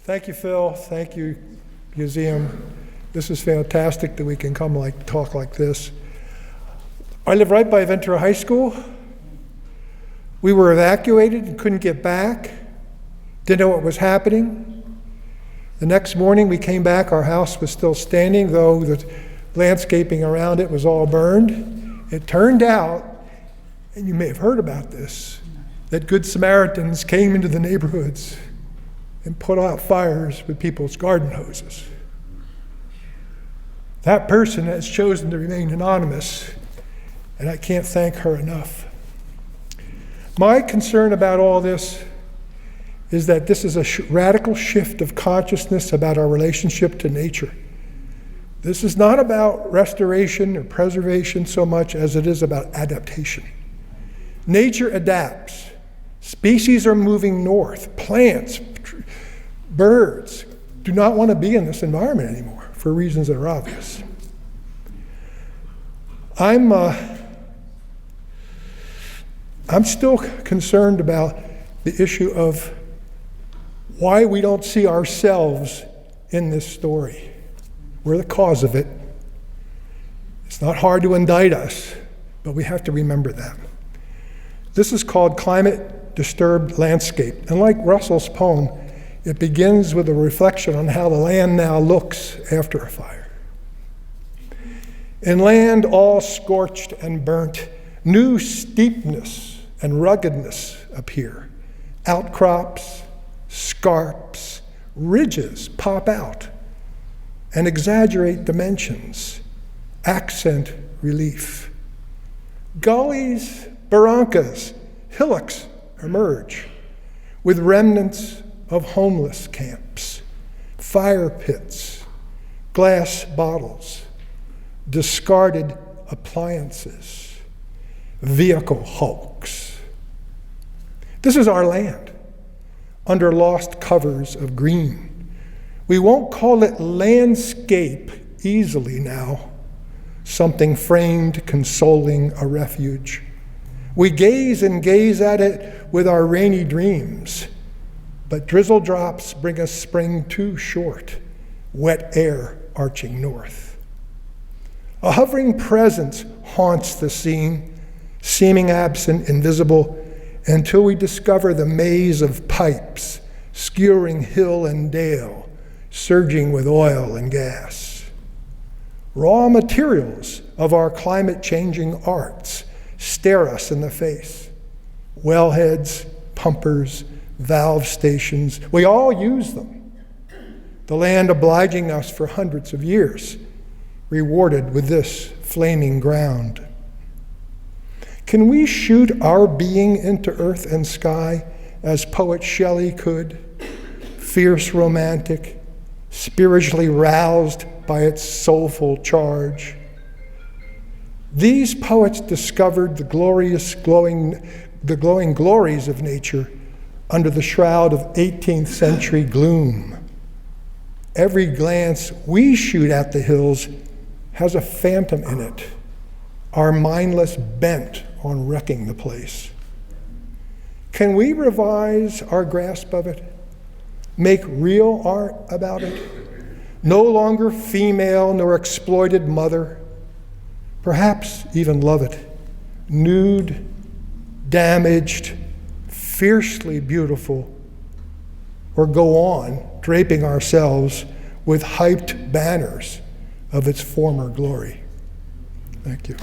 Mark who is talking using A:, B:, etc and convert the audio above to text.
A: Thank you, Phil. Thank you, Museum. This is fantastic that we can come talk like this. I live right by Ventura High School. We were evacuated and couldn't get back. Didn't know what was happening. The next morning we came back, our house was still standing, though the landscaping around it was all burned. It turned out, and you may have heard about this, that Good Samaritans came into the neighborhoods and put out fires with people's garden hoses. That person has chosen to remain anonymous, and I can't thank her enough. My concern about all this is that this is a radical shift of consciousness about our relationship to nature. This is not about restoration or preservation so much as it is about adaptation. Nature adapts. Species are moving north. Plants, birds do not want to be in this environment anymore for reasons that are obvious. I'm still concerned about the issue of why we don't see ourselves in this story. We're the cause of it. It's not hard to indict us, but we have to remember that. This is called Climate Disturbed Landscape. And like Russell's poem, it begins with a reflection on how the land now looks after a fire. In land all scorched and burnt, new steepness and ruggedness appear. Outcrops, scarps, ridges pop out and exaggerate dimensions, accent relief. Gullies, barrancas, hillocks emerge with remnants of homeless camps, fire pits, glass bottles, discarded appliances, vehicle hulks. This is our land, under lost covers of green. We won't call it landscape easily now, something framed consoling a refuge. We gaze and gaze at it with our rainy dreams, but drizzle drops bring us spring too short, wet air arching north. A hovering presence haunts the scene, seeming absent, invisible, until we discover the maze of pipes skewering hill and dale, surging with oil and gas. Raw materials of our climate-changing arts stare us in the face. Wellheads, pumpers, valve stations, we all use them. The land obliging us for hundreds of years, rewarded with this flaming ground. Can we shoot our being into earth and sky as poet Shelley could, fierce romantic, spiritually roused by its soulful charge? These poets discovered the glowing glories of nature under the shroud of 18th century gloom. Every glance we shoot at the hills has a phantom in it, our mindless bent on wrecking the place. Can we revise our grasp of it, make real art about it? No longer female nor exploited mother, perhaps even love it, nude, damaged, fiercely beautiful, or go on draping ourselves with hyped banners of its former glory. Thank you.